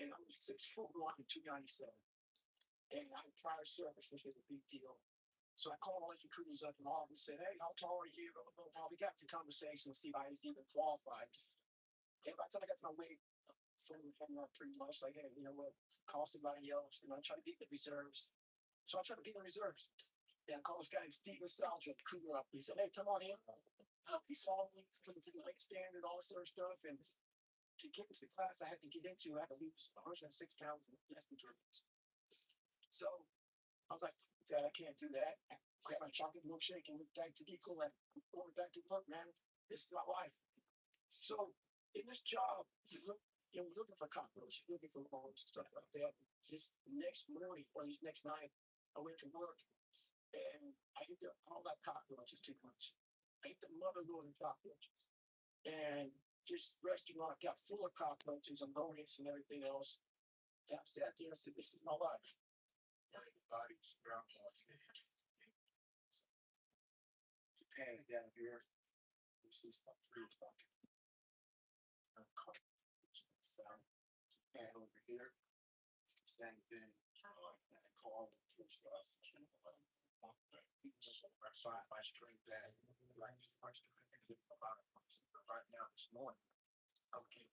and I was 6 foot one and 297. And I had prior service, which was a big deal. So I called all these recruiters up and all of them said, "Hey, how tall are you?" We got to conversation to see if I was even qualified. And by the time I got to my weight, from pretty much like, "Hey, you know what? Call somebody else." And I try to get the reserves. So I tried to get the reserves. And I called this guy named Steve Nostalgia, the recruiter up. He said, "Hey, come on in." He saw me from the weight standard, all this sort of stuff. And to get into the class I had to get into, I had to lose 106 pounds in less than 3 weeks. So I was like, "Dad, I can't do that." I grabbed my chocolate milkshake and went back to Equal and going back to work, man. This is my life. So in this job, we're looking for cockroaches, looking for moles, stuff like that. This next morning or this next night, I went to work and I ate all that cockroaches too much. I ate the mother load of cockroaches. And this restaurant got full of cockroaches and rodents and everything else. And I sat there and said, "This is my life." Everybody's groundhogs dead. Japan down here. This is my free bucket. And over here, it's the same thing. And I called Pushups. I find my strength back. Like my strength is about right now this morning. Okay.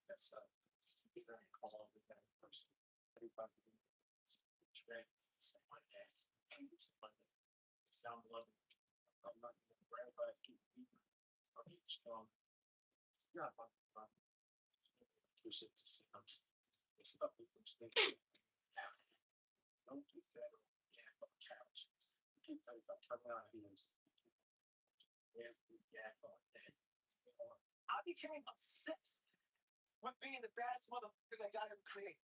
That's very called with that person. Everybody's in strength. Someone that someone down below. I'm not going to grab by keep beating. I'll get strong. Not about the problem. Push it to sit up. It's up with them stinking. Don't do that. Yeah, on the couch. Keep that coming out of here. Yeah, on that. I became obsessed with being the baddest motherfucker that God ever created.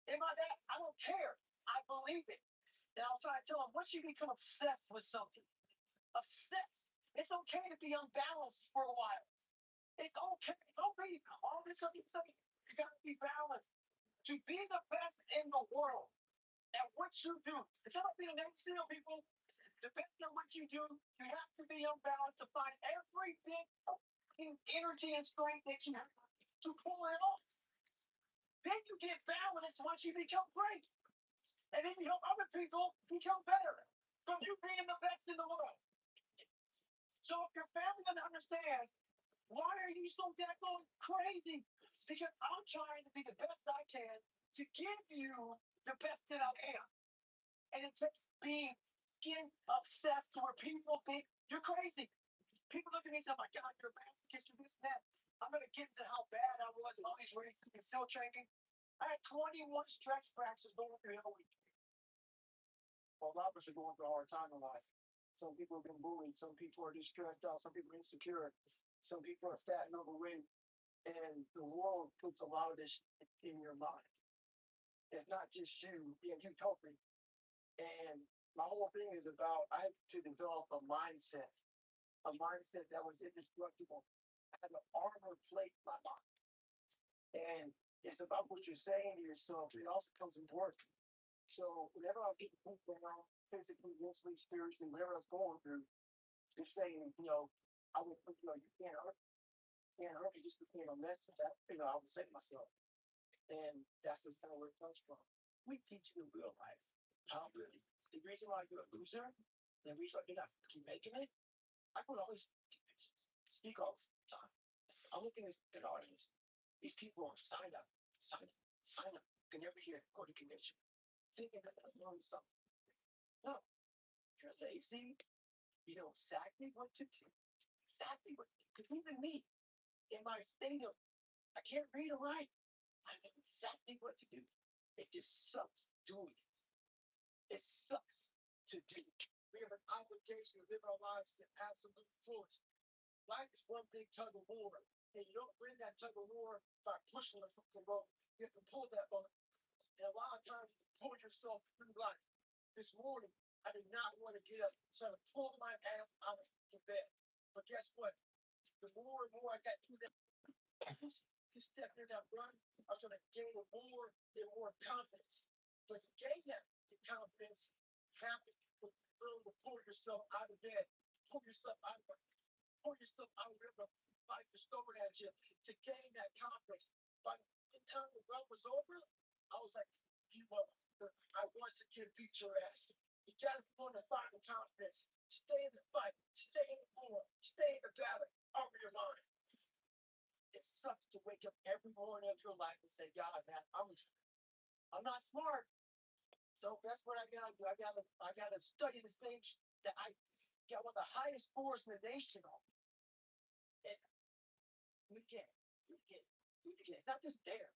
Am I that? I don't care. I believe it. And I'll try to tell them, once you become obsessed with something, obsessed, it's okay to be unbalanced for a while. It's okay. Don't be all this stuff. You got to be balanced. To be the best in the world at what you do, it's not being an NCL, people. The best at what you do, you have to be unbalanced to find every bit of energy and strength that you have to pull it off. Then you get balanced once you become great. And then you help other people become better from you being the best in the world. So if your family doesn't understand, why are you so daggone crazy? Because I'm trying to be the best I can to give you the best that I am. And it takes getting obsessed to where people think you're crazy. People look at me and say, "Oh my God, you're a masochist, you're this and that." I'm going to get into how bad I was in all these races and cell training. I had 21 stretch fractures going through the week. Well, a lot of us are going through a hard time in life. Some people have been bullied. Some people are just stressed out. Some people are insecure. Some people are fat and overweight. And the world puts a lot of this in your mind. It's not just you, you help me. And my whole thing is about, I had to develop a mindset that was indestructible. I had an armor plate in my mind. And it's about what you're saying to yourself. It also comes in work. So whenever I was getting pooped around, physically, mentally, spiritually, whatever I was going through, just saying, I would, you can't hurt me just became a message. I would say to myself. And that's just kind of where it comes from. We teach you in real life how it really is. The reason why you're a loser, and the reason why you're not keep making it, I would always speak all the time. I'm looking at an audience. These people are sign up. You can never hear go to convention. Thinking that they're learning something. No. You're lazy. You know exactly what to do. Because even me, in my state of, I can't read or write. I know exactly what to do. It just sucks doing it. It sucks to do. We have an obligation to live our lives to absolute fullest. Life is one big tug of war, and you don't win that tug of war by pushing the fucking rope. You have to pull that boat. And a lot of times, you pull yourself through life. This morning, I did not want to get up, trying to pull my ass out of the bed. But guess what? The more and more I got through that, just stepping in that run, I was going to gain more and more confidence. But to gain that confidence, you have to be willing to pull yourself out of bed, pull yourself out of the life is throwing at you to gain that confidence. By the time the run was over, I was like, you motherfucker, I once again beat your ass. You gotta go to find the confidence. Stay in the fight, stay in the war, stay in the battle, armor your mind. It sucks to wake up every morning of your life and say, God, man, I'm not smart. So that's what I gotta do. I gotta study this thing that I got one of the highest scores in the nation on. And we can't. It's not just there.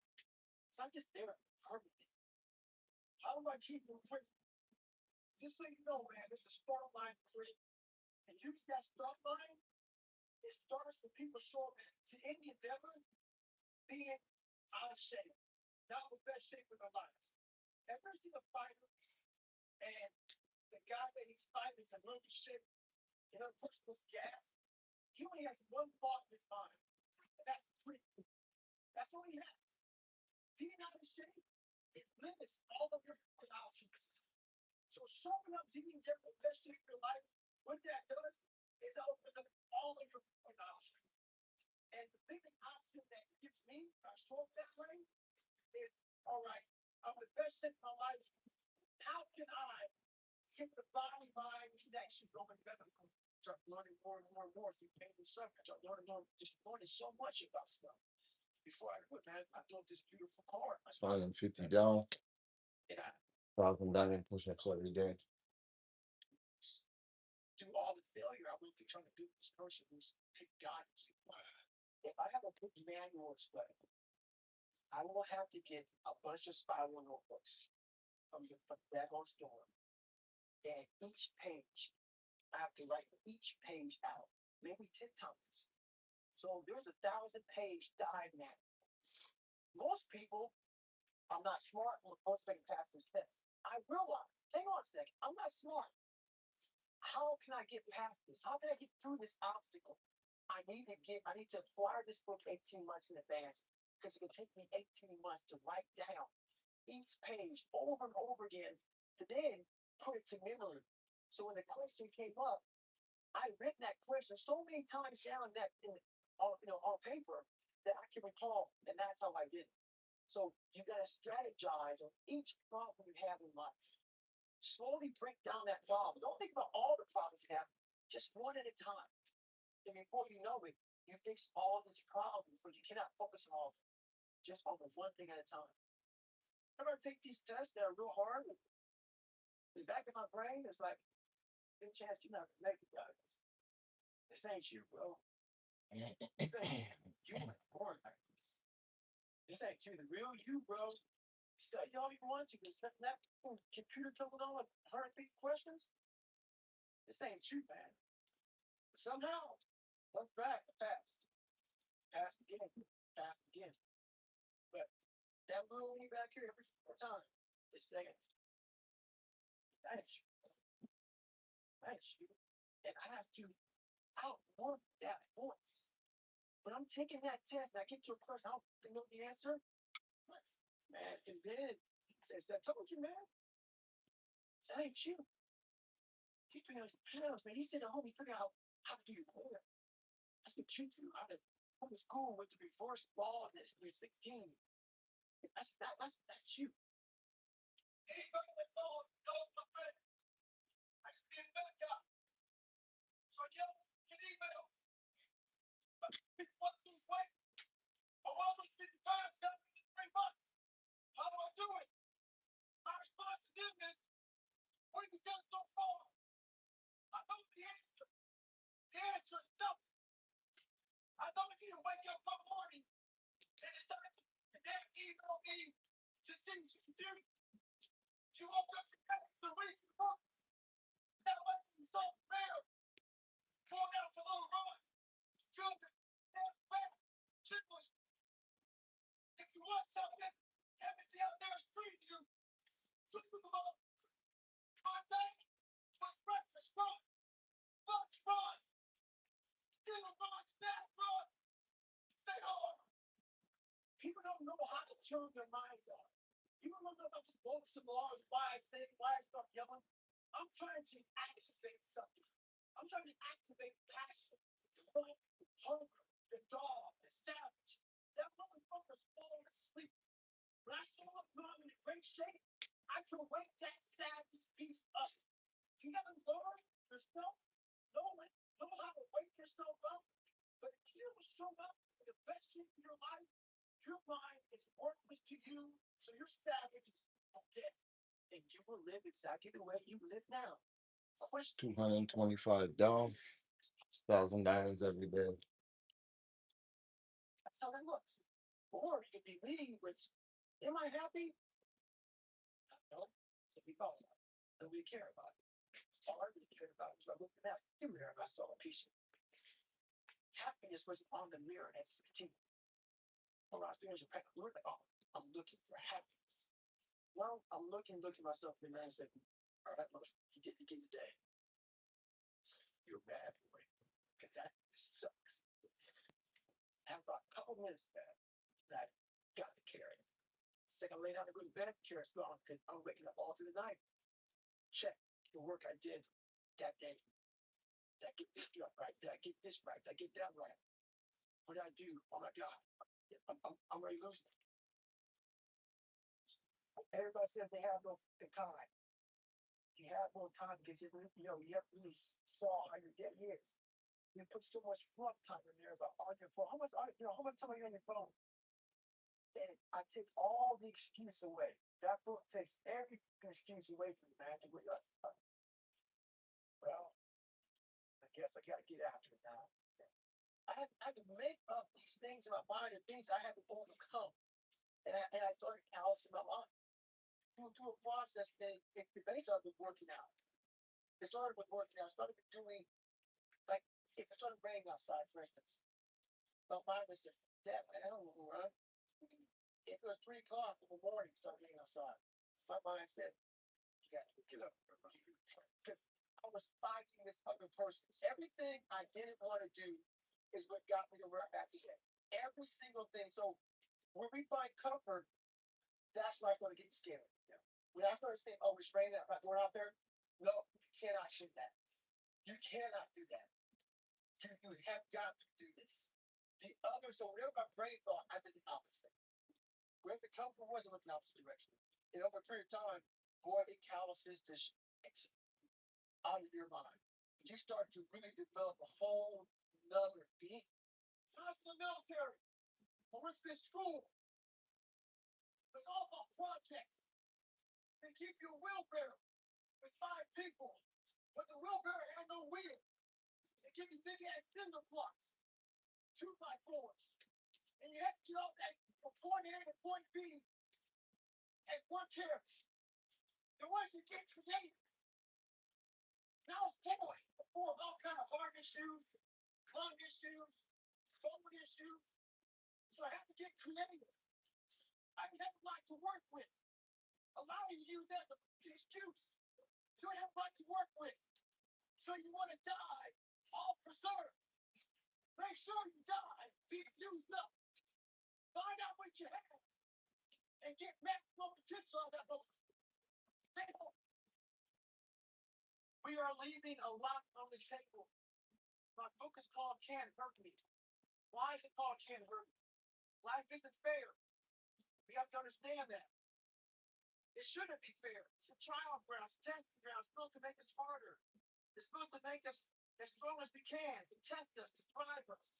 It's not just there permanently. How do I keep it free? Just so you know, man, this is start line free. And use that start line. It starts when people show up to any endeavor being out of shape, not in the best shape of their lives. Ever seen a fighter and the guy that he's fighting is in really good shape, and they're pushing this gas? He only has one thought in his mind, and that's free. That's all he has. Being out of shape, it limits all of your options. So showing up to being the best shape of your life, what that does is it opens up all of your options. And the biggest option that gives me, I show up that way, is, all right, I'm the best shape of my life. How can I get the body-mind connection going better for me? Start learning more and more and more through pain and suffering. Start learning more, just learning so much about stuff. Before I quit, man, I built this beautiful car. 150 down, And I 1,000 diamond push-ups every day. do all the failure I went through trying to do this person who's pick guidance. If I have a book manual study, I will have to get a bunch of spiral notebooks from the daggone store. And each page, I have to write each page out, maybe 10 times. So there's 1,000-page diagram. Most people, I'm not smart, most they can pass this test. I realize, hang on a second, I'm not smart. How can I get past this? How can I get through this obstacle? I need to acquire this book 18 months in advance because it can take me 18 months to write down each page over and over again to then put it to memory. So when the question came up, I read that question so many times down that on paper that I can recall, and that's how I did it. So you got to strategize on each problem you have in life. Slowly break down that problem. Don't think about all the problems you have, just one at a time. And before you know it, you fix all these problems, but you cannot focus on all of them. Just focus one thing at a time. I'm gonna take these tests that are real hard. The back of my brain is like, good chance you're not gonna make it, guys. This ain't you, bro. This ain't you. You weren't born like this. This ain't you, the real you, bro. Study all you want to, but that computer coming on with 100 questions. This ain't you, man. But somehow, let's back, pass again, pass again. But that little me back here every time is saying, thanks you. And I have to outwork that voice. When I'm taking that test and I get to a question, I don't know the answer, man, and then I told you, man, that ain't you. He's 300 pounds, man. He said to homie, figure out how to do your hair. That's what you do. How to go to school with the reverse baldness when you're 16. That's you. Anybody that knows my friend. I should be a fat guy. So I get emails. What lose weight? I almost 50 pounds, got me in 3 months. How do I do it? My response to them is, what have you done so far? I know the answer. The answer is nothing. I know you need to wake up one morning and decide to damn email me to see what you can do. You woke up today, so reach the box. That wasn't so rare. Going out for a little run. Feel the damn fat. Chickles. If you want something, everything out there is free to you. Look at them all. My day was breakfast run. Lunch run. Dinner run. Snack run. Stay hard. People don't know how to turn their minds off. People don't know about the books and laws, why I stop yelling. I'm trying to activate something. I'm trying to activate passion, hunger, the dog, the savage. That motherfucker's falling asleep. When I show up, I'm in great shape. I can wake that savage piece up. You gotta learn yourself, know how to wake yourself up. But if you don't show up for the best shape of your life, your mind is worthless to you, so your savage is dead. And you will live exactly the way you live now. 225 down, 1,000 every day. That's how that looks. Or you could be leading with, am I happy? No. So we follow that. And we care about it. All I really cared about was I looked in that mirror and I saw a piece of happiness was on the mirror at 16. When I was doing Japan, I looked like, oh, I'm looking for happiness. Well, I'm looking myself in the mirror and said, all right, motherfucker, you did it again today. You're a bad boy. Because that sucks. I have about a couple minutes there that I got to carry. Second, I lay down to go to bed, the carrot's gone, because I'm waking up all through the night. Check the work I did that day. Did I get this job right? Did I get this right? Did I get that right? What did I do? Oh my God. I'm ready to lose it. Everybody says they have no time. You have no time because you haven't really saw how your day is. You put so much fluff time in there about on your phone. How much time are you on your phone? And I take all the excuse away. That book takes every excuse away from you, man. Well, I guess I gotta get after it now. I had to make up these things in my mind and things I had to overcome. And I started callousing my mind. Through a process, they started with working out. It started with working out. I started doing, like, if it started raining outside, for instance. My mind was saying, Dad, I don't want to run. It was 3 o'clock in the morning, started raining outside. My mind said, you got to get up. Because I was fighting this other person. Everything I didn't want to do is what got me to where I'm at today. Every single thing. So when we find comfort, that's where I started getting scared. Yeah. When I started saying, oh, it's raining, I'm not going out there. No, you cannot shoot that. You cannot do that. You have got to do this. The other, so whatever my brain thought, I did the opposite. Wherever the comfort was, I went the opposite direction. And over a period of time, boy, it calluses this shit out of your mind. You start to really develop a whole nother being. I was in the military. I went to this school. It's all about projects. They give you a wheelbarrow with 5 people. But the wheelbarrow had no wheel. They give you big ass cinder blocks, 2x4s. And you have to get off that from point A to point B and work here. There was to get creative. Now it's full of all kind of hard issues, lung issues, bone issues. So I have to get creative. I have a lot to work with. Allow you to use that excuse. You don't have a lot to work with. So you want to die, all preserved. Make sure you die, being used up. Find out what you have and get maximum potential on that moment. We are leaving a lot on the table. My book is called Can't Hurt Me. Why is it called Can't Hurt Me? Life isn't fair. We have to understand that. It shouldn't be fair. It's a trial ground, it's a testing ground. It's built to make us harder. It's built to make us as strong as we can, to test us, to drive us.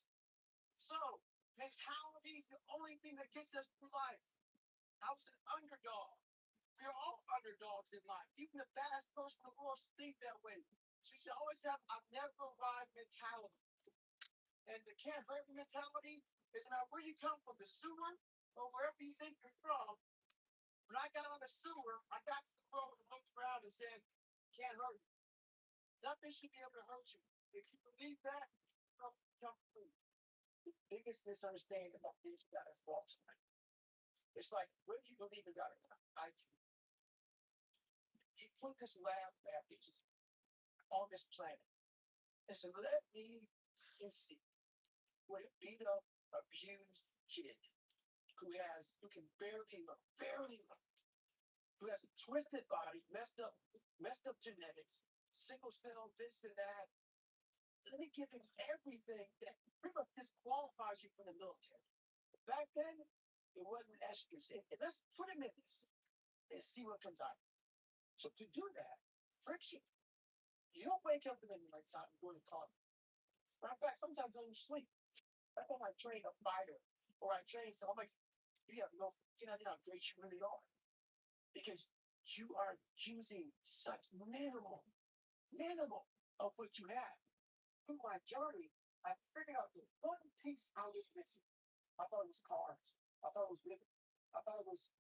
So, mentality is the only thing that gets us through life. I was an underdog. We are all underdogs in life. Even the baddest person in the world should think that way. So you should always have a never arrived mentality. And the can't hurt me mentality is no matter where you come from, the sewer or wherever you think you're from. When I got on the sewer, I got to the road and looked around and said, can't hurt you. Nothing should be able to hurt you. If you believe that, come through. The biggest misunderstanding about these guys walks away. It's like, whether you believe in God or not, I do. He put this lab package on this planet and said, let me see what a beat up, abused kid who can barely look, who has a twisted body, messed up genetics, single cell, this and that. let me give him everything that pretty much disqualifies you from the military. Back then, it wasn't extras. And let's put him in this and see what comes out. So to do that, friction. You don't wake up in the nighttime and go to college. Matter of fact, sometimes I don't even sleep. That's when I train a fighter or I train someone, I'm like, you have no, you know how great you really are. Because you are using such minimal of what you have. Through my journey, I figured out the one piece I was missing. I thought it was cars. I thought it was women. I thought it was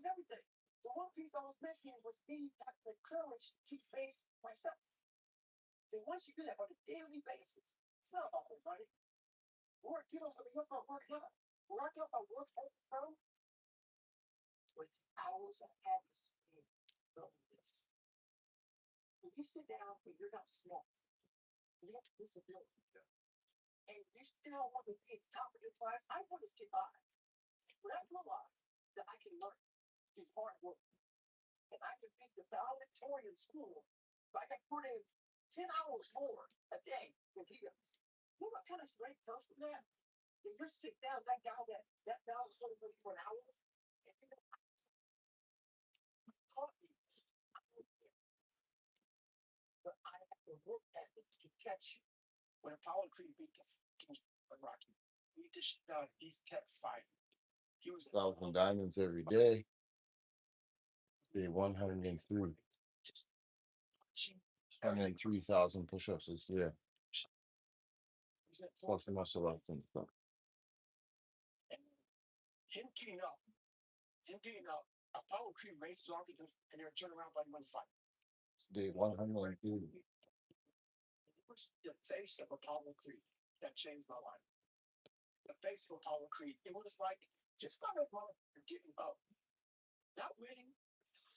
everything. The one piece I was missing was me having the courage to face myself. And once you do that on a daily basis, it's not about money. Work, you know, I mean, it's about working out. Working out, I work out from was the hours I had to spend doing this. When you sit down and you're not smart, you have disability, and you still want to be at the top of your class, I want to get by. But I realized that I can learn through hard work. And I can beat the valedictorian school. Like I put in 10 hours more a day than he does. You know what kind of strength comes from that? When you're sitting down, that guy that valedictorian for an hour, and you know, I taught you. But I have to work ethic to catch you. When Apollo Creed beat the Rocky, he's kept fighting. He was 1,000 diamonds every day. Day 103. just 103,000 push-ups this year. Plus the muscle up and stuff. Him getting up, Apollo Creed raised his arm and they're turn around like one fight. It's day 103. It was the face of Apollo Creed that changed my life. The face of Apollo Creed. It was like just by that moment getting up, not winning,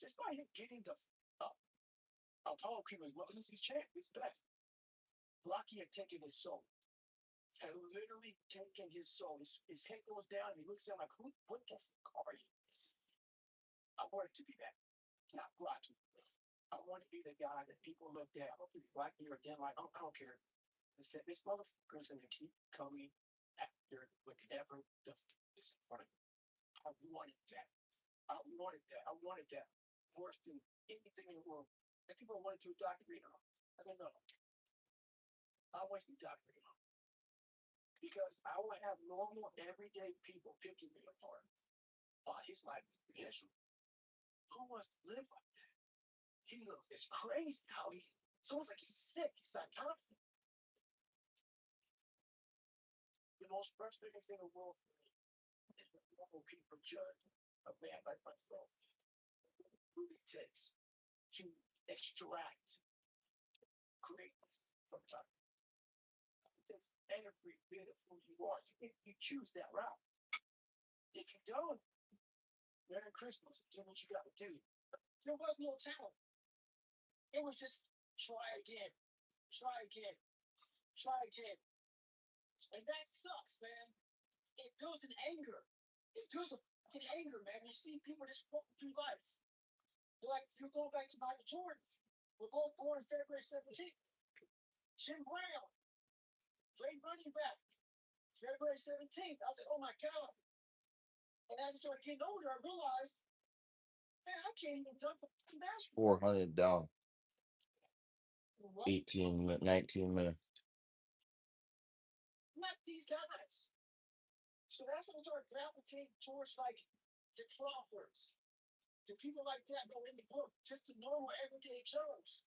just by him getting up. Apollo Creed was his champ, his best. Rocky had taken his soul. Had literally taken his soul. His head goes down and he looks down like, what the fuck are you? I wanted to be that, not Rocky. I want to be the guy that people looked at. I don't be Rocky or Dan, like, I don't care. They said, this motherfucker's going to keep coming after whatever the is in front of me. I wanted that. I wanted that worse than anything in the world. And people wanted to document on. I don't know. I want to be documented on. Because I want to have normal, everyday people picking me apart. Oh, his life is special. Who wants to live like that? It's crazy how it's almost like he's sick, he's psychotic. The most frustrating thing in the world for me is when normal people judge a man like myself. Who it takes to extract greatness from time. It takes every bit of who you are if you choose that route. If you don't, Merry Christmas, do what you gotta do. There was no talent. It was just try again. And that sucks, man. It goes in anger. It goes in anger, man. You see people just walking through life. Like, you're going back to Michael Jordan. We're both born February 17th. Jim Brown, great running back, February 17th. I was like, oh my God. And as I started getting older, I realized, man, I can't even dunk a basketball. 400 down. 19 minutes. Not these guys. So that's when I started gravitating towards like the Crawfords, the people like that go in the book, just the normal everyday Joes.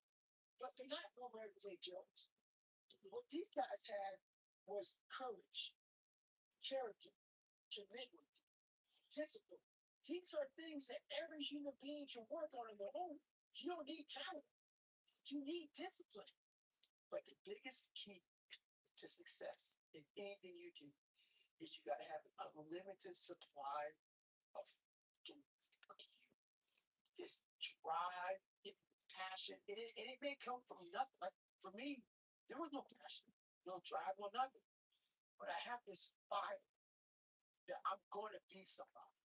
But they're not normal everyday Joes. What these guys had was courage, character, commitment, discipline. These are things that every human being can work on their own. You don't need talent. You need discipline. But the biggest key to success in anything you do is you got to have an unlimited supply of this drive, passion. And it may come from nothing. Like for me, there was no passion, no drive, no nothing. But I have this fire that I'm going to be somebody.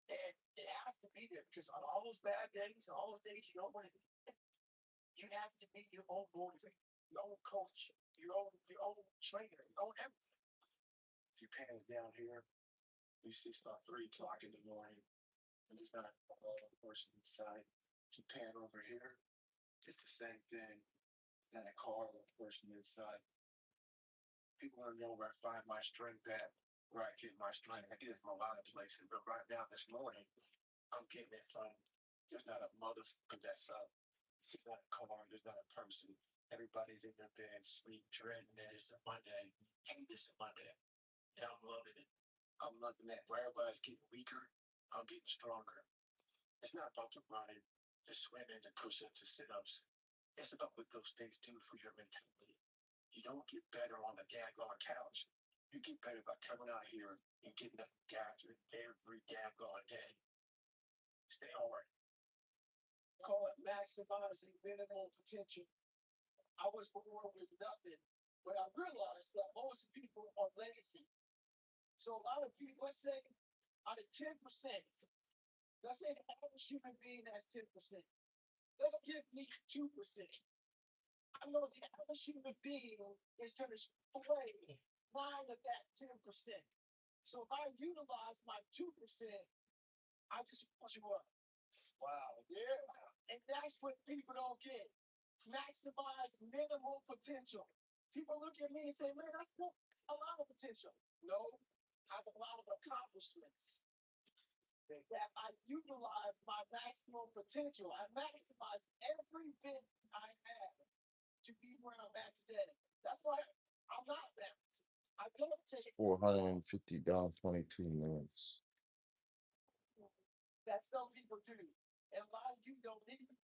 And it has to be there because on all those bad days and all those days you don't want to, you have to be your own motivator. your own coach, your own trainer, your own everything. If you pan it down here, you see it's about 3 o'clock in the morning, and there's not a person inside. If you pan over here, it's the same thing. Not a car with a person inside. People want to know where I find my strength at, where I get my strength. I get it from a lot of places, but right now, this morning, I'm getting it from there's not a motherfucker that's up. There's not a car, there's not a person. Everybody's in their bed, sleep, dreading that it's a Monday. Hate this a Monday. And I'm loving it. I'm loving that. Where everybody's getting weaker, I'm getting stronger. It's not about the running, the swimming, the push-ups, the sit-ups. It's about what those things do for your mentality. You don't get better on the daggone couch. You get better by coming out here and getting the guys every daggone day. Stay hard. Call it maximizing minimal potential. I was born with nothing, but I realized that most people are lazy. So a lot of people, let's say, out of 10%, let's say the average human being has 10%. Let's give me 2%. I know the average human being is going to sway 9 of that 10%. So if I utilize my 2%, I just push you up. Wow. Yeah. And that's what people don't get. Maximize minimal potential. People look at me and say, man, that's a lot of potential. No, I have a lot of accomplishments. That I utilize my maximum potential. I maximize every bit I have to be where I'm at today. That's why I'm not balanced. I don't take 450 down 22 minutes. that some people do. And a lot of you don't need it.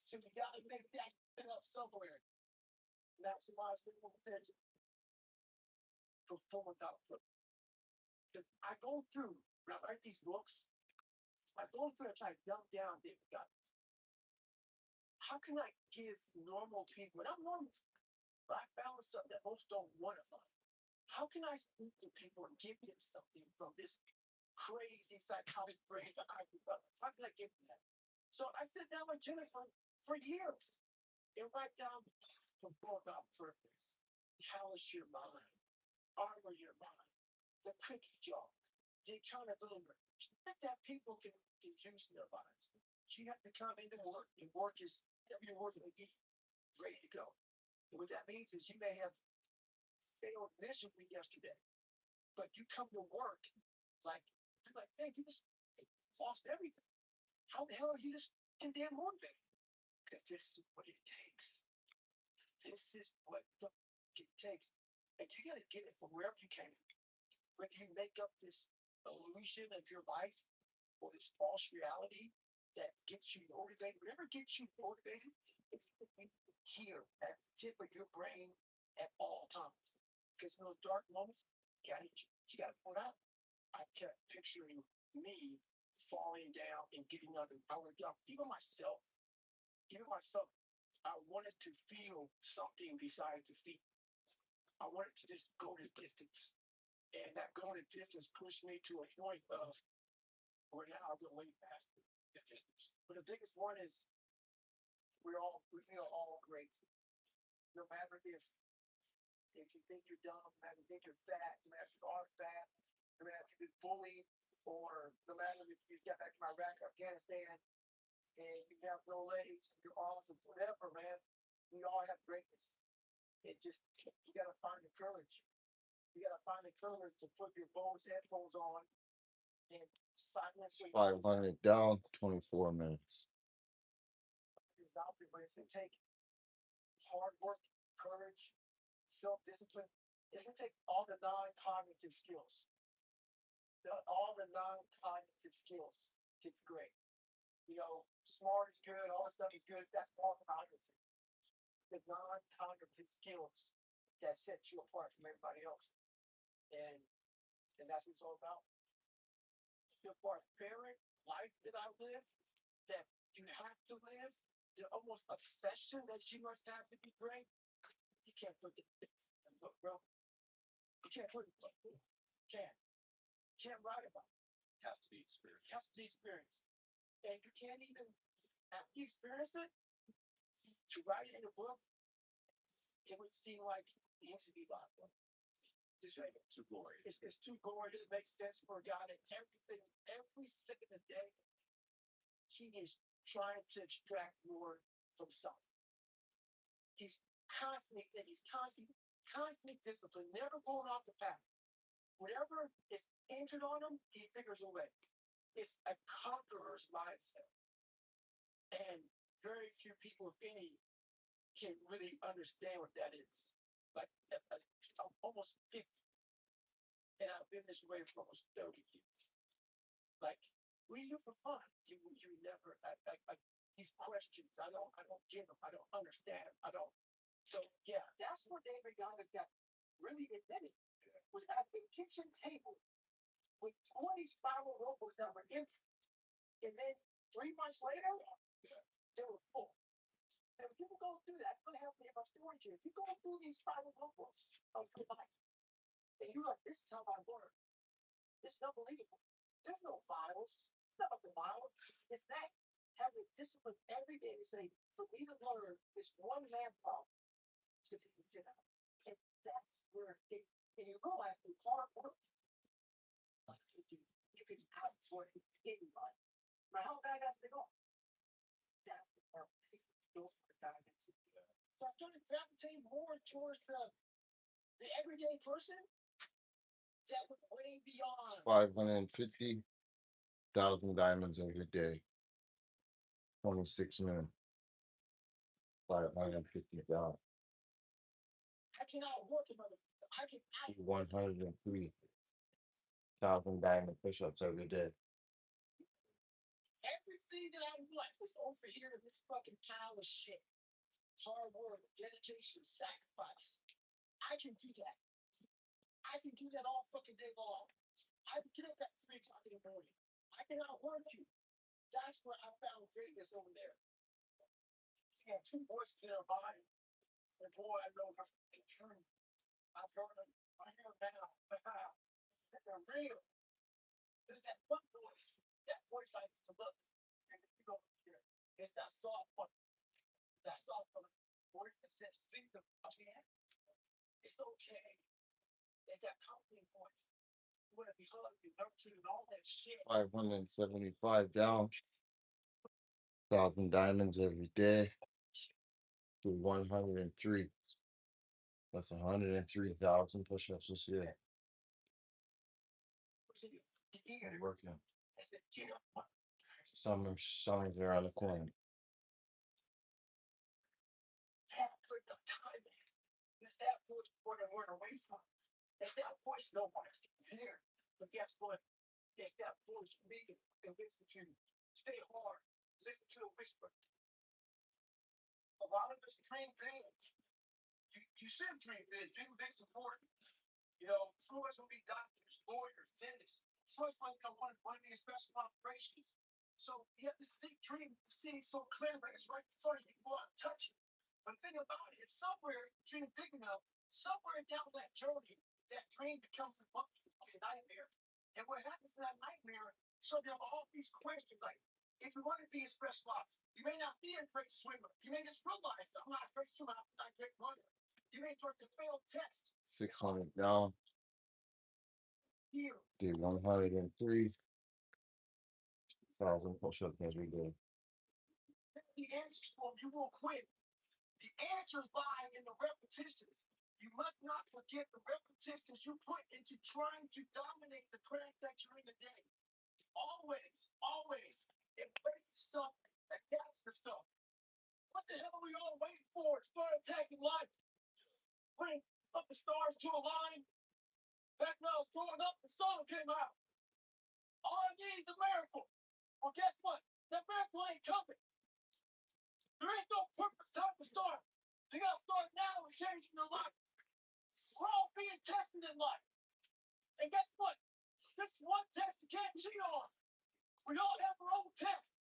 So you gotta make that up somewhere. Maximize minimal potential. Performance output. I go through, when I write these books, I go through and try to dumb down their guts. How can I give normal people, and I'm normal, but I found something that most don't want to find. How can I speak to people and give them something from this crazy psychotic brain that I developed? How can I give them that? So I sit down with Jennifer for years and write down the book on purpose. Callous your mind, armor your mind, the cookie jar, the accountability. That people can use in their lives. So you have to come into work, and work is you're working again, ready to go. And what that means is you may have failed miserably yesterday, but you come to work like, hey, you just lost everything. How the hell are you just damn motivated? Because this is what it takes. This is what it takes. And you got to get it from wherever you came. Whether you make up this illusion of your life or this false reality that gets you motivated, whatever gets you motivated, it's here at the tip of your brain at all times. Because in those dark moments, you got to pull it out. I kept picturing me falling down and getting under. Even myself, I wanted to feel something besides defeat. I wanted to just go the distance. And that going the distance pushed me to a point of where now I go way past the distance. But the biggest one is we are all great. No matter if you think you're dumb, no matter if you think you're fat, no matter if you are fat, no matter if you've been bullied, or no matter if you just got back from Iraq, Afghanistan, and you have no legs, your arms, or whatever, man. We all have greatness. It just, you gotta find the courage. You gotta find the courage to put your Bose headphones on and silence your 500 down 24 minutes. It's out there, but it's gonna take hard work, courage, self-discipline. It's gonna take all the non-cognitive skills. All the non-cognitive skills to be great. Smart is good, all this stuff is good. That's all cognitive. The non-cognitive skills that set you apart from everybody else. And that's what it's all about. The barbaric life that I live, that you have to live, the almost obsession that you must have to be great, you can't put the book, bro. You can't put it in the book. You can't write about it. It has to be experienced. It has to be experienced. And you can't even, after you experience it, to write it in a book, it would seem like he needs to be locked up. Just like too gory. It's too gory. It makes sense for a guy that everything, every second of the day, he is trying to extract more from something. He's constantly disciplined, never going off the path. Whatever is injured on him, he figures a way. It's a conqueror's mindset. And very few people, if any, can really understand what that is. Like, I'm almost 50, and I've been this way for almost 30 years. Like, we do for fun. You never, these questions, I don't get them. I don't understand them. I don't. So, yeah, that's where David Goggins got really admitted. Was at the kitchen table with 20 spiral notebooks that were empty. And then 3 months later, they were full. And when people go through that, it's going to happen in my storage here. If you go through these spiral notebooks of your life, and you're like, this is how I learn. This is unbelievable. There's no files. It's not about the files. It's that having discipline every day to say, for me to learn this one man problem, to take it out. And that's where and you realize through hard work, you can outwork anybody. Now, how bad has to go? That's the part people don't dive into. So I started gravitating more towards the everyday person that was way beyond 550,000 diamonds every day. 26 minutes. 550,000. I cannot work another. I can 103,000 diamond push-ups every day. Everything that I want was over here in this fucking pile of shit. Hard work, dedication, sacrifice. I can do that. I can do that all fucking day long. I can get up at 3 o'clock in the morning. I can outwork you. That's where I found greatness over there. You got 2 voices in our mind. And boy, I know they're true. I've heard them. I hear them now. They're real. There's that one voice. That voice I used to love. And if you go here, it's that soft one. That soft one. Voice that says, speak to me. It's okay. It's that comforting voice. You want to be hugged and nurtured and all that shit. 575 down. 1,000 diamonds every day. To 103. That's 103,000 push-ups this year. I'm working. Summer's around the corner. Put the time in. It's that voice we're going to run away from. It's that voice no one can hear. But guess what? It's that voice we can listen to. Stay hard. Listen to the whisper. A lot of us train big. You should train big. Dream big's important. You know, some of us will be doctors, lawyers, dentists. Some of us might become one of these special operations. So you have this big dream, seeing so clear, like it's right in front of you. You go out and touch it. But the thing about it is somewhere, dream big enough, somewhere down that journey, that dream becomes a fucking nightmare. And what happens in that nightmare, so there are all these questions like, if you want to be a special ops, you may not be a great swimmer. You may just realize I'm not a great swimmer, I'm not a great runner. You may start to fail tests. 600 down. Here. Did 103,000 push-ups every day. The answers for you will quit. The answers lie in the repetitions. You must not forget the repetitions you put into trying to dominate the craft that you're in today. Always embrace the stuff that that's the stuff. What the hell are we all waiting for? Start attacking life. Bring up the stars to align. Back when I was growing up, the song came out. All I need is a miracle. Well, guess what? That miracle ain't coming. There ain't no perfect time to start. You gotta start now and changing your life. We're all being tested in life. And guess what? This is one test you can't cheat on. We all have our own test.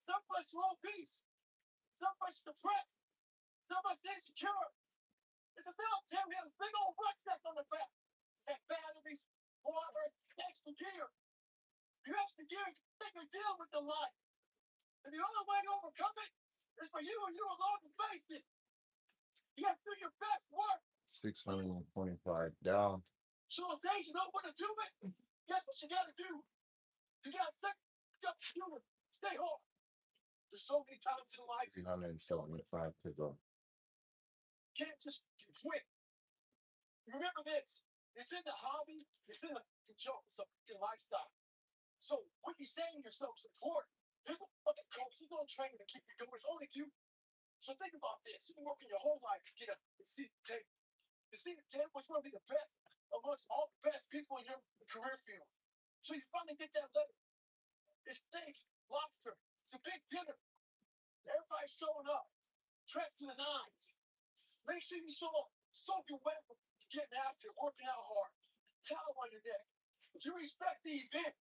Some of us are obese. Some of us depressed. Some of us insecure. In the military, we have this big old rucksack on the back. And batteries, water, extra gear. You extra gear, you figure deal with the life. And the only way to overcome it is for you and you alone to face it. You gotta do your best work. 625 down. So if days you don't want to do it, guess what you gotta do? You gotta set up to it. Stay hard. There's so many times in life 375 to go. you can't just quit. Remember this. It's in the hobby, it's in the job, it's a lifestyle. So what you saying to yourself is important. There's no fucking coach, he's gonna train you to keep you going. It's only you. So think about this. You've been working your whole life to get up and see the table. The see the table is going to be the best amongst all the best people in your career field. So you finally get that letter. It's steak, lobster. It's a big dinner. Everybody's showing up, dressed to the nines. Make sure you soak your wet with getting after it, working out hard. Towel on your neck. You respect the event.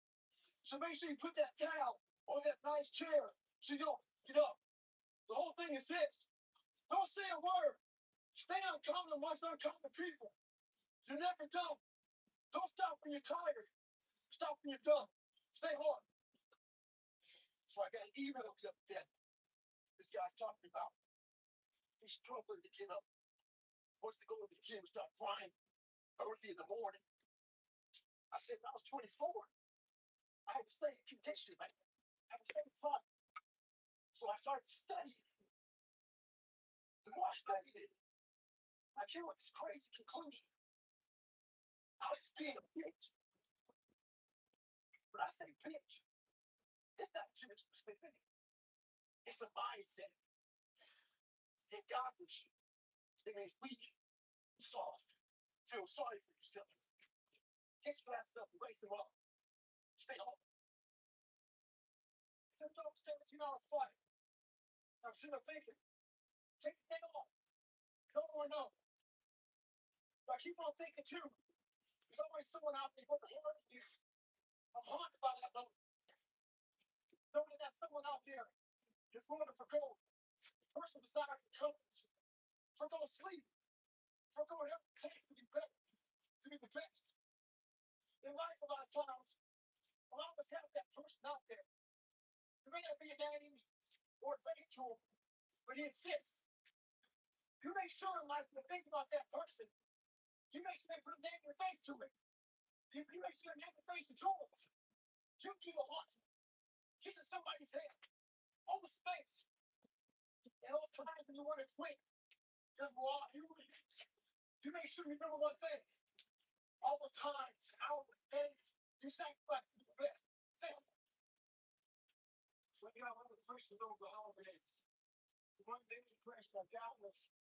So make sure you put that towel on that nice chair so you don't get up. The whole thing is this. Don't say a word. Stay uncommon amongst uncommon people. You're never done. Don't stop when you're tired. Stop when you're done. Stay hard. So I got an email the other day. This guy's talking about. He's struggling to get up. Wants to go to the gym, start crying early in the morning. I said, I was 24. I had the same condition, man. I had the same thought. So I started studying. The more I studied it, I came with this crazy conclusion. I was being a bitch. But I say bitch. It's not just specific. It's a mindset. It goggles you. It means weak, soft. Feel sorry for yourself. Get your ass up and raise them up. Stay home. It's a 17-hour flight. I'm sitting there thinking, take the thing off. No more enough. But I keep on thinking too. There's always someone out there who's hurting you. I'm haunted by that note. Knowing that someone out there is willing to forgo. The person desires the comforts. Forgo sleep. Forgo whatever it takes to be better. To be the best. In life, a lot of times, a lot of us have that person out there. It may not be a name or a face to him, but he exists. You make sure in life to think about that person. You make sure they put a name and face to it. You make sure they name and face to it. You keep a heart. Get in somebody's head. Hold the space. And those times when you want to quit, because we're all human, you make sure you remember one thing. All the times, hours, days, you sacrifice to do the best. Say it. So you know, one of the first to know the holidays. The one day you press my godless.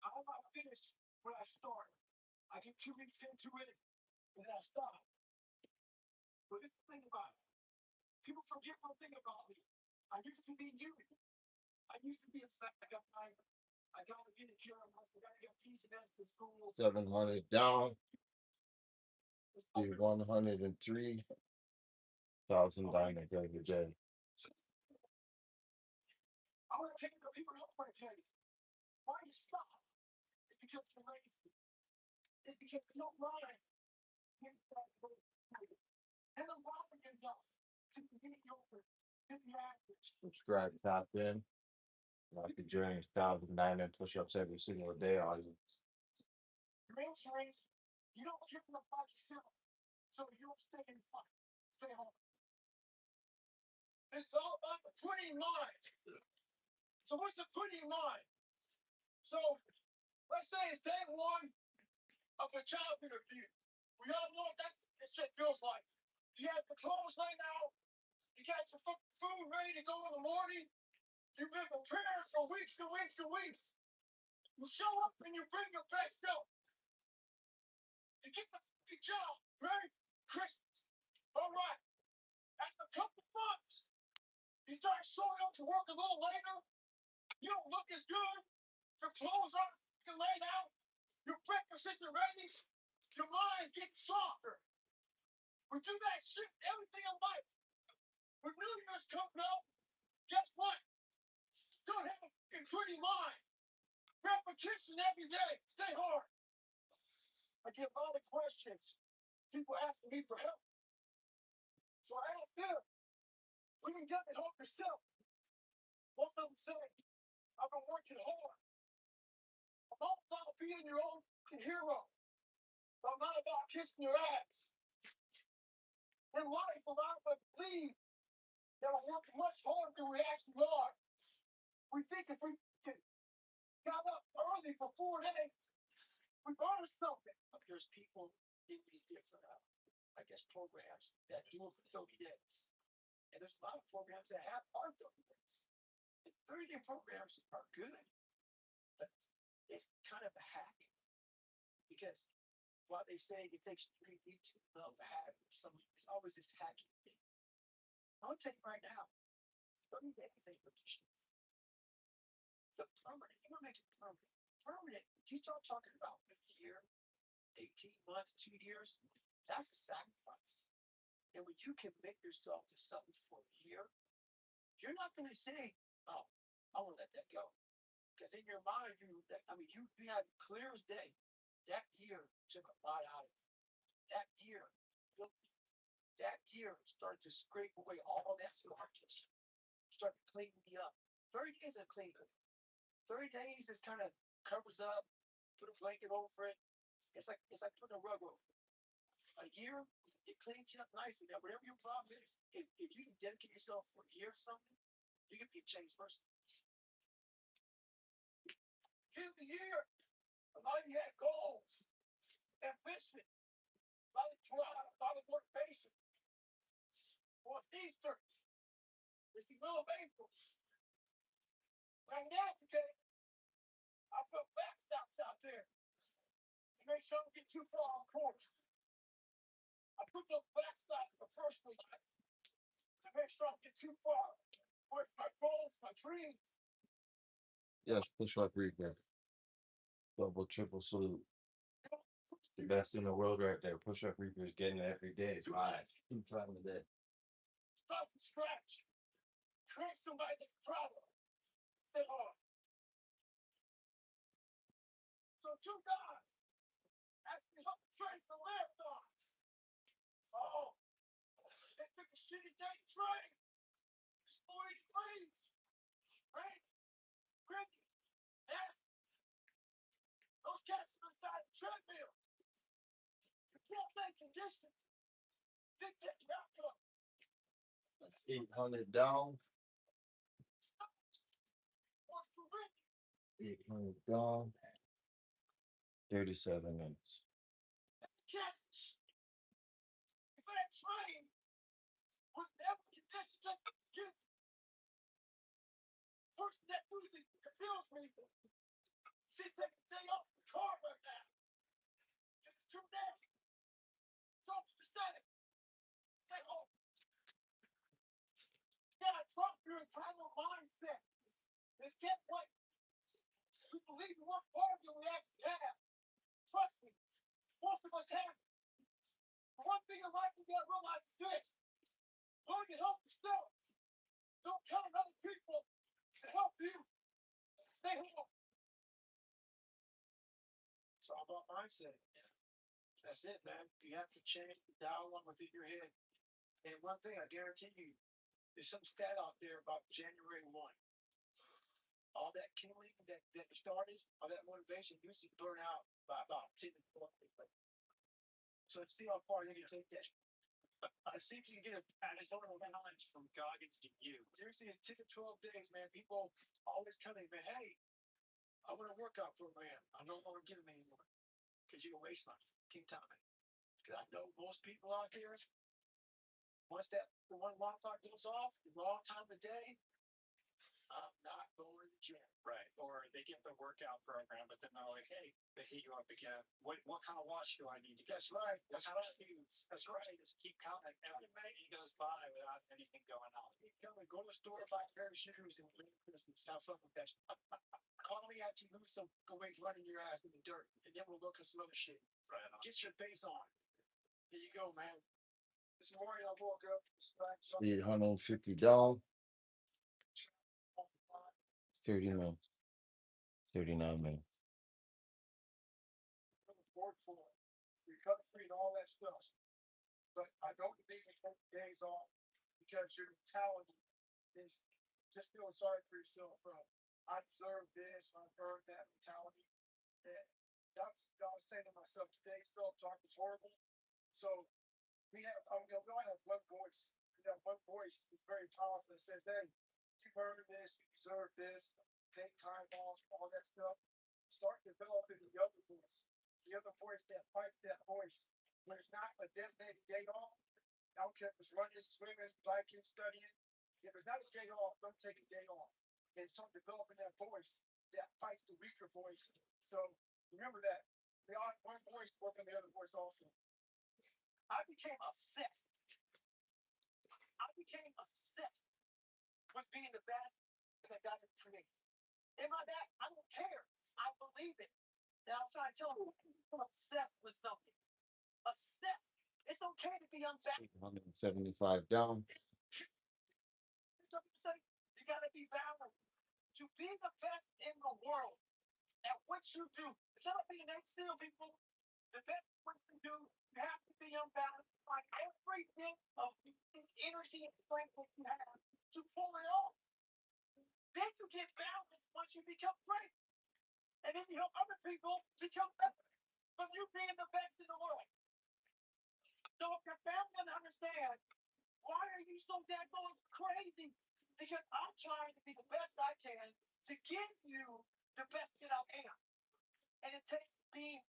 I hope I finish when I start. I get 2 weeks into it, and then I stop. But this is the thing about it. People forget one thing about me. I used to be you. I used to be a fat guy. I gotta get care of myself. I gotta get teaching to school. 700 down. Do 103,000 diamonds every day. I want to tell you the people don't want to tell you. Why you stop? It's because you're lazy. It's because you don't mind. And I'm robbing enough to be mediocre, to be average. Subscribe, tap in. Like the journey, 1,009 push-ups every single day. Audience. Your insurance, you don't care enough about yourself, so you don't stay in the fight. Stay home. It's all about the 29. So what's the 29? So let's say it's day one of a job interview. We all know what that shit feels like. You have the clothes laid out. You got your food ready to go in the morning. You've been prepared for weeks and weeks and weeks. You show up and you bring your best self. You get the job ready for Christmas. All right. After a couple of months, you start showing up to work a little later. You don't look as good. Your clothes aren't laid out. Your breakfast isn't ready. Your mind's getting softer. We do that shit everything in life. When New Year's coming up, guess what? Don't have a fucking pretty mind. Repetition every day. Stay hard. I get a lot of questions. People asking me for help. So I asked them, we can get it home yourself. Most of them say, I've been working hard. all about being your own hero. I'm not about kissing your ass. In life, a lot of us believe that we're working much harder than we actually are. We think if we got up early for 4 days, we earned something. There's people in these different, programs that do it for 30 days. And there's a lot of programs that are 30 days. The 30-day programs are good, but it's kind of a hack. Because while they say it takes 3 weeks to develop a habit, there's always this hacking thing. I'll tell you right now, 30 days ain't traditional. The permanent, you want to make it permanent. Permanent, you start talking about a year, 18 months, 2 years, that's a sacrifice. And when you commit yourself to something for a year, you're not going to say, oh, I want to let that go. Because in your mind, you have clear as day. That year took a lot out of you. That year started to scrape away all that scarcity. Started to clean me up. 30 days is clean. 30 days just kind of covers up, put a blanket over it. It's like putting a rug over it. A year, it cleans you up nicely. Now, whatever your problem is, if you can dedicate yourself for a year or something, you can be a changed person. In the year, a lot of you had goals, ambition, a lot of drive, a lot of motivation. Well, it's Easter. It's the middle of April. Right now, today, I put backstops out there to make sure I don't get too far on course. I put those backstops in my personal life to make sure I don't get too far with my goals, my dreams. Yes, push-up replay. Double, triple salute. The best in the world right there. Push-up reapers getting it every day. It's live. Keep trying to that. Start from scratch. Create somebody that's proud of it. Say hard. So 2 guys asked me how to train for marathons. Oh, they took a shitty day to train. It's 40 degrees. Rain, cricket, nasty. Those cats are inside the treadmill. Control conditions. Dictate the outcome. That's 800 down. 800 down. 37 minutes. Yes. If I train, whatever conditions I can give, person that music confused me. She take a day off the car right now. It's too nasty. Don't understand it. Stay home. You gotta drop your entire mindset. This can't wait. We believe in what part of we actually have. Trust me. Most of us have it. The one thing in life you gotta realize is this. Learn to help yourself. Don't count on other people to help you. Stay home. It's all about mindset. That's it, man. You have to change the dial on within your head. And one thing I guarantee you, there's some stat out there about January 1. All that kindling that started, all that motivation used to burn out by about 10 to 12 days later. So let's see how far you can take that. Let's see if you can get a zone of challenge from Goggins to you. Seriously, it's 10 to 12 days, man. People always come in, man, hey, I want a workout program. I don't want to get them anymore. Because you can waste my fucking time. Because I know most people out there, once that the one alarm clock goes off, the wrong time of day, I'm not going to the gym. Right. Or they get the workout program, but then they're like, hey, they hit you up again. What kind of watch do I need to get? That's right. That's right. Shoes. That's right. Just keep counting. Every minute goes by without anything going on. You go to the store, buy a pair of shoes, and win Christmas. Have fun with that. Call me after you lose some, go away running your ass in the dirt, and then we'll look at some other shit. Right on. Get your face on. Here you go, man. This morning I woke up. 850 down. 30 minutes. 39 minutes. Work for it. Recover free and all that stuff. But I don't believe in taking days off because your mentality is just feeling sorry for yourself. I deserve this, I earned that mentality. And I was saying to myself today, self-talk is horrible. So we have, we only have one voice. One voice is very powerful. It says, hey, you've earned this, you deserve this, take time off, all that stuff. Start developing the other voice. The other voice that fights that voice. When it's not a designated day off, I don't care if it's running, swimming, biking, studying. If it's not a day off, don't take a day off. And start developing that voice that fights the weaker voice. So remember that. We all one voice working the other voice also. I became obsessed. I became obsessed with being the best that God has created. Am I that? I don't care. I believe it. And I'm trying to tell you, I'm obsessed with something. Obsessed. It's okay to be unbalanced. 175 down. Some people say you gotta be balanced. To be the best in the world at what you do. It's not being still, people. The best what you do, you have to be unbalanced. Find every bit of energy and strength that you have to pull it off. Then you get balanced once you become great. And then you help other people become better from you being the best in the world. So if your family doesn't understand, why are you so daggone crazy? Because I'm trying to be the best I can to give you the best that I am. And it takes being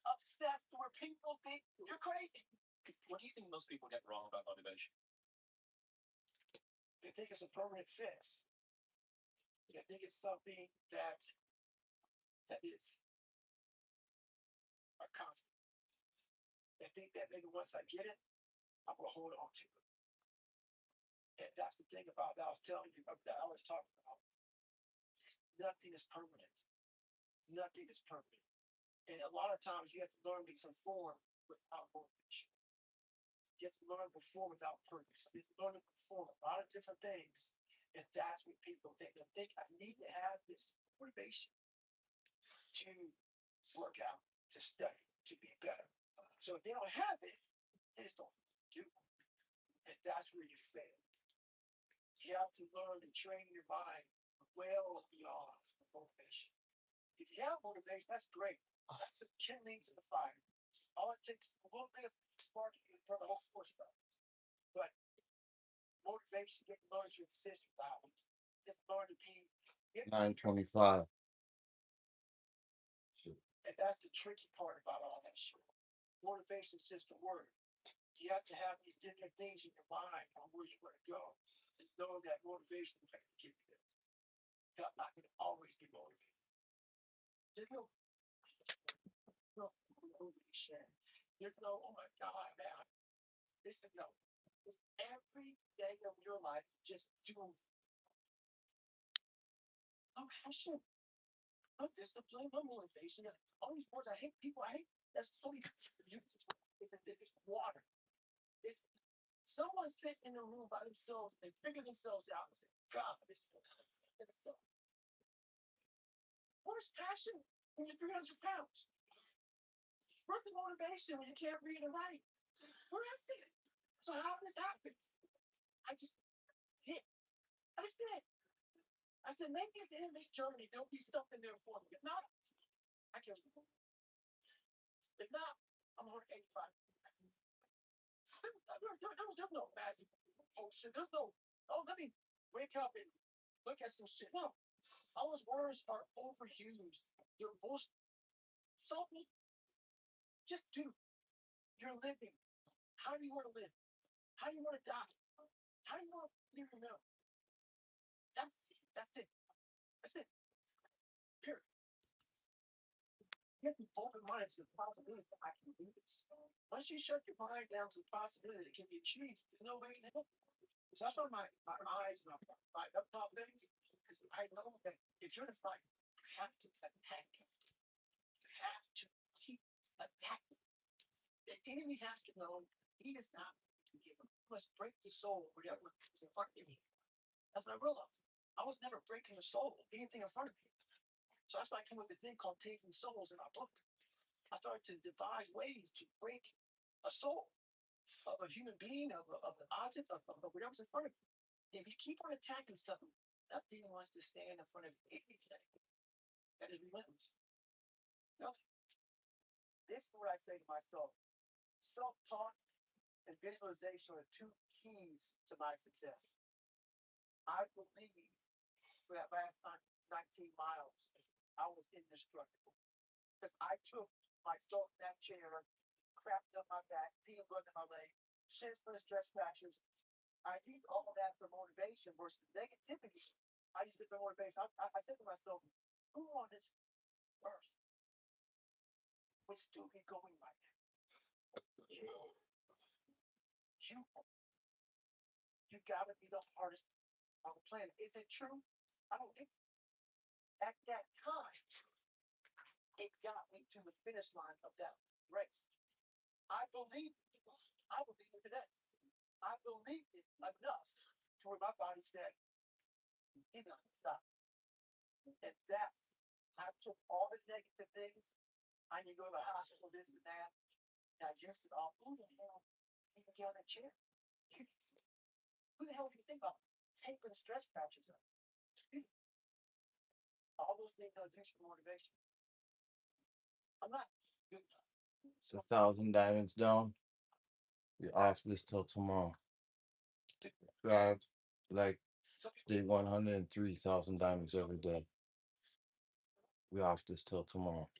obsessed where people think you're crazy. What do you think most people get wrong about motivation? They think it's a permanent fix. They think it's something that is a constant. They think that maybe once I get it, I'm gonna hold on to it. And that's the thing about that I was telling you about that I was talking about. Nothing is permanent. Nothing is permanent. And a lot of times you have to learn to conform without motivation. You have to learn to perform without purpose. You have to learn to perform a lot of different things. And that's what people think. They think I need to have this motivation to work out, to study, to be better. So if they don't have it, they just don't do it. And that's where you fail. You have to learn to train your mind well beyond motivation. If you have motivation, that's great. That's the kindling to the fire. All it takes is a little bit of spark to burn the whole forest up. But motivation, you have to learn to insist without it. You have to learn to be 925. And that's the tricky part about all that shit. Motivation is just a word. You have to have these different things in your mind on where you want to go. And know that motivation is going to get you there. I'm not going to always be motivated. There's no motivation. There's no, oh my God, man. Listen, no. It's every day of your life, just do. No passion. No discipline, no motivation. All these words I hate people. I hate there's so many uses. It's water. It's someone sit in a room by themselves and figure themselves out and say, God, this is so. Where's passion when you're 300 pounds? Where's the motivation when you can't read and write? Where is it? So how did this happen? I just did. I just did. I said, maybe at the end of this journey, there'll be something there for me. If not, I can't. If not, I'm 185. There's no magic potion. There's no, oh, let me wake up and look at some shit. No. All those words are overused. They're bullshit. So just do. You're living. How do you want to live? How do you want to die? How do you want to live your life? That's it. That's it. Period. You have to be open-minded to the possibilities that I can do this. Once you shut your mind down to the possibility that it can be achieved, there's no way to help. So that's why my eyes and my up top things, because I know that if you're in a fight, you have to attack him. You have to keep attacking. The enemy has to know he is not to give him. He must break the soul, whatever is in front of me. That's what I realized. I was never breaking the soul of anything in front of me. So that's why I came up with this thing called Taking Souls in our book. I started to devise ways to break a soul of a human being, of an object, of whatever's in front of you. If you keep on attacking something, nothing wants to stand in front of anything that is relentless. No. This is what I say to myself. Self-talk and visualization are two keys to my success. I believed for that last 19 miles, I was indestructible. Because I took myself in that chair, crapped up my back, peeled blood in my leg, shin splints, stress fractures. I used all of that for motivation versus negativity. I used it for motivation. I said to myself, who on this earth would still be going right now? You gotta be the hardest on the planet. Is it true? I don't think so. At that time, it got me to the finish line of that race. I believed it. I believe it today. I believed it enough to where my body said, he's not gonna stop. And that's, I took all the negative things. I need to go to the hospital, this and that. And I just said, oh, who the hell can get on that chair? Who the hell do you think about taping stress fractures up? All those things are just for motivation. I'm not good enough. It's 1,000 diamonds down. We off this till tomorrow. Subscribe, like, stay 103,000 diamonds every day. We off this till tomorrow.